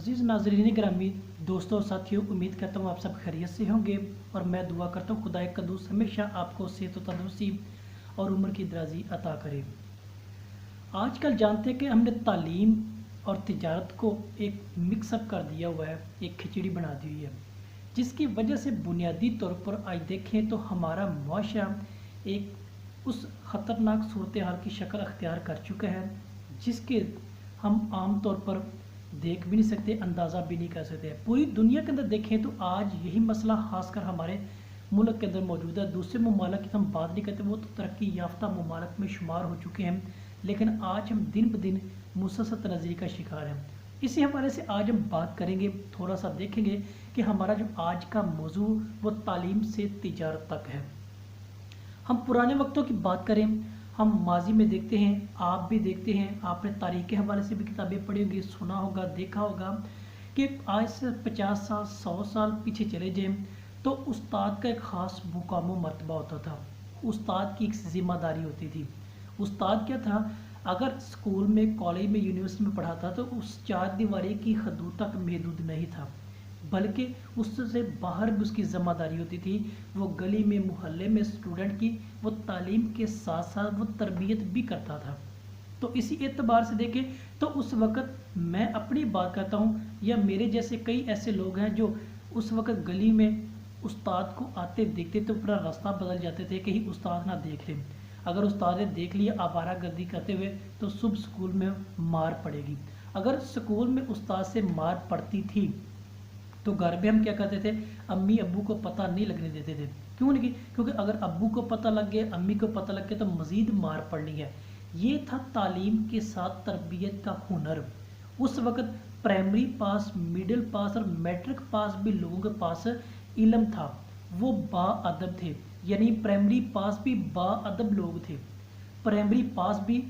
अजीज़ नाज़रीन ग्रामी, दोस्तों और साथियों, उम्मीद करता हूँ आप सब खैरियत से होंगे और मैं दुआ करता हूँ खुदा कद्दूस हमेशा आपको सेहत व तंदुरुस्ती और उम्र की दराजी अता करे। आजकल जानते हैं कि हमने तालीम और तिजारत को एक मिक्सअप कर दिया हुआ है, एक खिचड़ी बना दी हुई है, जिसकी वजह से बुनियादी तौर पर आज देखें तो हमारा मुआशरा एक उस ख़तरनाक सूरत हाल की शक्ल अख्तियार कर चुका है जिसके हम आम तौर पर देख भी नहीं सकते, अंदाज़ा भी नहीं कर सकते। पूरी दुनिया के अंदर देखें तो आज यही मसला खासकर हमारे मुल्क के अंदर मौजूद है। दूसरे ममालिक की हम बात नहीं करते, वो तो तरक्की याफ्ता ममालिक में शुमार हो चुके हैं, लेकिन आज हम दिन ब दिन मुसलसल तनज़्ज़ुर का शिकार हैं। इसी हवाले से आज हम बात करेंगे, थोड़ा सा देखेंगे कि हमारा जो आज का मौजू वो तालीम से तिजारत तक है। हम पुराने वक्तों की बात करें, हम माजी में देखते हैं, आप भी देखते हैं, आपने तारीख के हवाले से भी किताबें पढ़ी होंगी, सुना होगा, देखा होगा कि आज से 50 साल 100 साल पीछे चले जाएं तो उस्ताद का एक ख़ास मुकाम व मर्तबा होता था। उस्ताद की एक ज़िम्मेदारी होती थी। उस्ताद क्या था, अगर स्कूल में, कॉलेज में, यूनिवर्सिटी में पढ़ाता तो उस चार दीवारी की हदूद तक महदूद नहीं था, बल्कि उससे बाहर भी उसकी ज़िम्मेदारी होती थी। वो गली में, मोहल्ले में स्टूडेंट की वो तालीम के साथ साथ वो तरबियत भी करता था। तो इसी एतबार से देखें तो उस वक़्त, मैं अपनी बात करता हूँ या मेरे जैसे कई ऐसे लोग हैं जो उस वक़्त गली में उस्ताद को आते देखते तो पूरा रास्ता बदल जाते थे, कहीं उस्ताद ना देख लें। अगर उस्ताद ने देख लिया आवारागर्दी करते हुए तो सुबह स्कूल में मार पड़ेगी। अगर स्कूल में उस्ताद से मार पड़ती थी तो घर में हम क्या करते थे, अम्मी अब्बू को पता नहीं लगने देते थे। क्यों नहीं? क्योंकि अगर अब्बू को पता लग गया, अम्मी को पता लग गया तो मज़ीद मार पड़नी है। ये था तालीम के साथ तरबियत का हुनर। उस वक़्त प्राइमरी पास, मिडिल पास और मैट्रिक पास भी लोगों के पास इल्म था, वो बाअदब थे। यानी प्राइमरी पास भी बाअदब लोग थे, प्राइमरी पास भी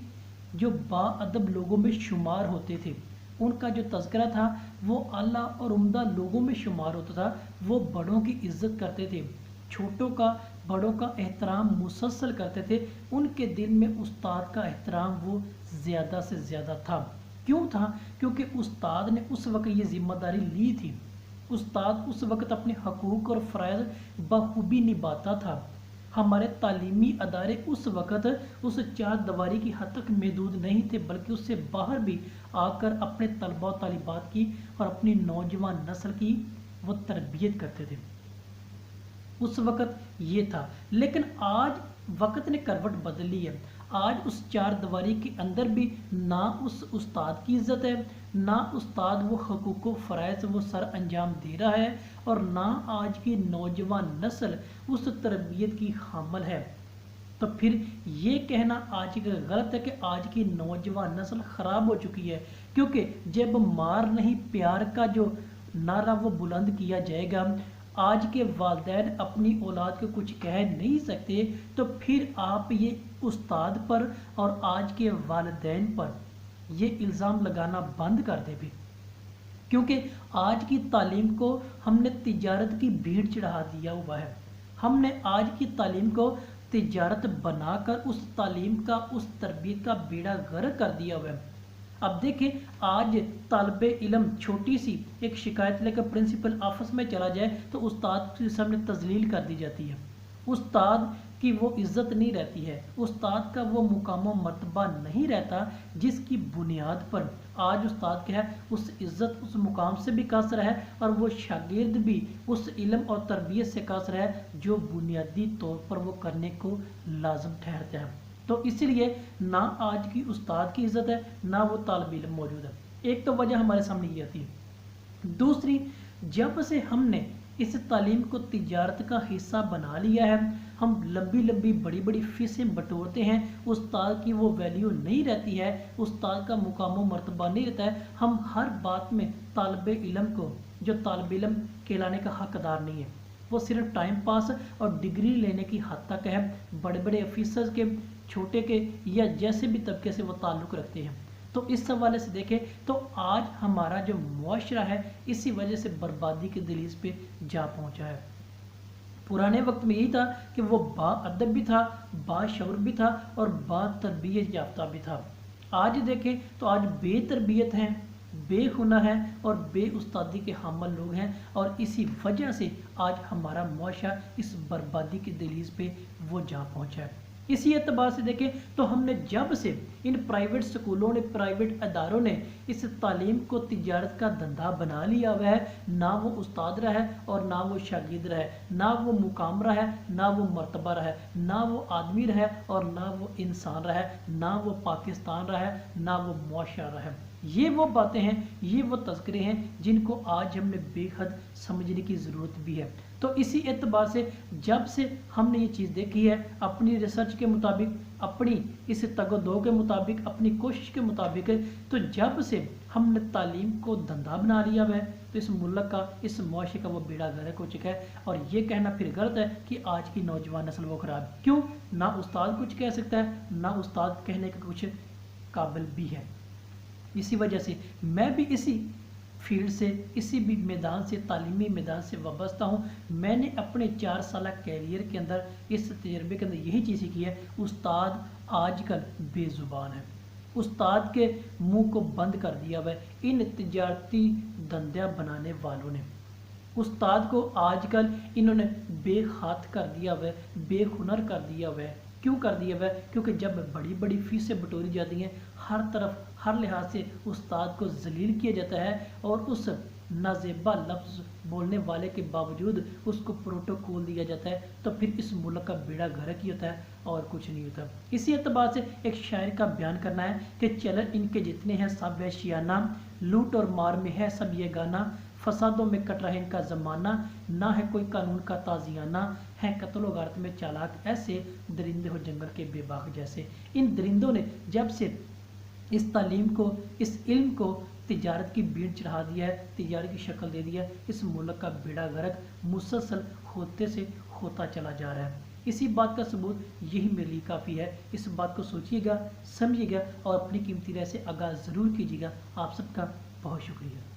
जो बाअदब लोगों में शुमार होते थे, उनका जो तज़किरा था वो आला और उम्दा लोगों में शुमार होता था। वो बड़ों की इज़्ज़त करते थे, छोटों का, बड़ों का एहतराम मुसलसल करते थे। उनके दिल में उस्ताद का एहतराम वो ज़्यादा से ज़्यादा था। क्यों था? क्योंकि उस्ताद ने उस वक्त ये ज़िम्मेदारी ली थी। उस्ताद उस वक्त अपने हकूक़ और फ़राइज़ बखूबी निभाता था। हमारे तालीमी अदारे उस वक़्त उस चार दीवारी की हद तक महदूद नहीं थे, बल्कि उससे बाहर भी आकर अपने तलबा और तालिबात की और अपनी नौजवान नस्ल की वो तरबियत करते थे। उस वक़्त ये था, लेकिन आज वक़्त ने करवट बदल ली है। आज उस चार दीवारी के अंदर भी ना उस उस्ताद की इज़्ज़त है, ना उस्ताद वो हकूक़ व फ़राइज़ वो सर अंजाम दे रहा है, और ना आज की नौजवान नस्ल उस तरबियत की हामिल है। तो फिर ये कहना आज का गलत है कि आज की नौजवान नस्ल ख़राब हो चुकी है, क्योंकि जब मार नहीं प्यार का जो नारा वो बुलंद किया जाएगा, आज के वालिदैन अपनी औलाद को कुछ कह नहीं सकते, तो फिर आप ये उस्ताद पर और आज के वालिदैन पर ये इल्ज़ाम लगाना बंद कर दे भी। क्योंकि आज की तालीम को हमने तिजारत की भीड़ चढ़ा दिया हुआ है। हमने आज की तालीम को तिजारत बनाकर उस तालीम का, उस तरबियत का बेड़ा गर्क कर दिया हुआ है। अब देखें, आज तालिबे इल्म छोटी सी एक शिकायत लेकर प्रिंसिपल ऑफिस में चला जाए तो उस्ताद के सामने तजलील कर दी जाती है। उस्ताद की वो इज़्ज़त नहीं रहती है, उस्ताद का वो मुकाम व मर्तबा नहीं रहता जिसकी बुनियाद पर आज उस्ताद क्या है, उस इज़्ज़त, उस मुकाम से भी कासर है, और वो शागिर्द भी उस इल्म और तरबियत से कासर है जो बुनियादी तौर पर वो करने को लाजम ठहरता है। तो इसीलिए ना आज की उस्ताद की इज़्ज़त है, ना वो तालिब इल्म मौजूद है। एक तो वजह हमारे सामने ये आती है। दूसरी, जब से हमने इस तालीम को तिजारत का हिस्सा बना लिया है, हम लंबी लंबी बड़ी बड़ी फीसें बटोरते हैं, उस्ताद की वो वैल्यू नहीं रहती है, उस्ताद का मुकाम व मर्तबा नहीं रहता है। हम हर बात में तालिब इल्म को, जो तालिब इल्म कहलाने का हकदार नहीं है, वो सिर्फ टाइम पास और डिग्री लेने की हद तक है। बड़े बड़े ऑफिसर्स के, छोटे के या जैसे भी तबके से वो ताल्लुक़ रखते हैं। तो इस हवाले से देखें तो आज हमारा जो मुआशरा है इसी वजह से बर्बादी के दलील पे जा पहुंचा है। पुराने वक्त में यही था कि वो बाअदब भी था, बाशऊर भी था और बातरबियत याफ्ता भी था। आज देखें तो आज बेतरबियत हैं, بے ہنر ہیں اور بے استادی کے حامل لوگ ہیں، اور اسی وجہ سے آج ہمارا معاشرہ اس بربادی کی دہلیز پہ وہ جا پہنچا ہے۔ اسی اعتبار سے دیکھیں تو ہم نے جب سے ان پرائیویٹ سکولوں نے، پرائیویٹ اداروں نے اس تعلیم کو تجارت کا دھندا بنا لیا ہوا ہے، نہ وہ استاد رہا ہے اور نہ وہ شاگرد رہا ہے، نہ وہ مقام رہا ہے نہ وہ مرتبہ رہا ہے، نہ وہ آدمی رہا ہے اور نہ وہ انسان رہا ہے، نہ وہ پاکستان رہا ہے نہ وہ معاشرہ رہا ہے۔ یہ وہ باتیں ہیں، یہ وہ تذکرے ہیں جن کو آج ہم نے بے حد سمجھنے کی ضرورت بھی ہے۔ تو اسی اعتبار سے جب سے ہم نے یہ چیز دیکھی ہے، اپنی ریسرچ کے مطابق، اپنی اس تگ و دو کے مطابق، اپنی کوشش کے مطابق، تو جب سے ہم نے تعلیم کو دھندا بنا لیا ہے تو اس ملک کا، اس معاشرے کا وہ بیڑا غرق ہو چکا ہے۔ اور یہ کہنا پھر غلط ہے کہ آج کی نوجوان نسل وہ خراب، کیوں؟ نہ استاد کچھ کہہ سکتا ہے، نہ استاد کہنے کا کچھ قابل بھی ہے۔ اسی وجہ سے میں بھی اسی فیلڈ سے، اسی بھی میدان سے، تعلیمی میدان سے وابستہ ہوں۔ میں نے اپنے 4 سالہ کیریئر کے اندر، اس تجربے کے اندر یہی چیز سیکھی ہے، استاد آج کل بے زبان ہے، استاد کے منہ کو بند کر دیا ہوا ہے ان تجارتی دھندیاں بنانے والوں نے۔ استاد کو آج کل انہوں نے بے ہاتھ کر دیا ہوا ہے، بے ہنر کر دیا ہوا ہے۔ کیوں کر دیا ہوا ہے؟ کیونکہ جب بڑی بڑی فیسیں بٹوری جاتی ہیں، ہر طرف ہر لحاظ سے استاد کو ذلیل کیا جاتا ہے، اور اس نازیبا لفظ بولنے والے کے باوجود اس کو پروٹوکول دیا جاتا ہے، تو پھر اس ملک کا بیڑا غرق ہی ہوتا ہے اور کچھ نہیں ہوتا۔ اسی اعتبار سے ایک شاعر کا بیان کرنا ہے کہ چلن ان کے جتنے ہیں سب وحشیانہ، لوٹ اور مار میں ہے سب یہ گانا، فسادوں میں کٹ رہے ان کا زمانہ، نہ ہے کوئی قانون کا تازیانہ، ہے قتل و غارت میں چالاک ایسے، درندے ہو جنگل کے بے باک جیسے۔ ان درندوں نے جب سے اس تعلیم کو، اس علم کو تجارت کی بھیڑ چڑھا دیا ہے، تجارت کی شکل دے دیا ہے، اس ملک کا بیڑا غرق مسلسل ہوتے سے ہوتا چلا جا رہا ہے۔ اسی بات کا ثبوت یہی میرے لیے کافی ہے۔ اس بات کو سوچیے گا، سمجھیے گا اور اپنی قیمتی رائے سے آگاہ ضرور کیجیے گا۔ آپ سب کا بہت شکریہ۔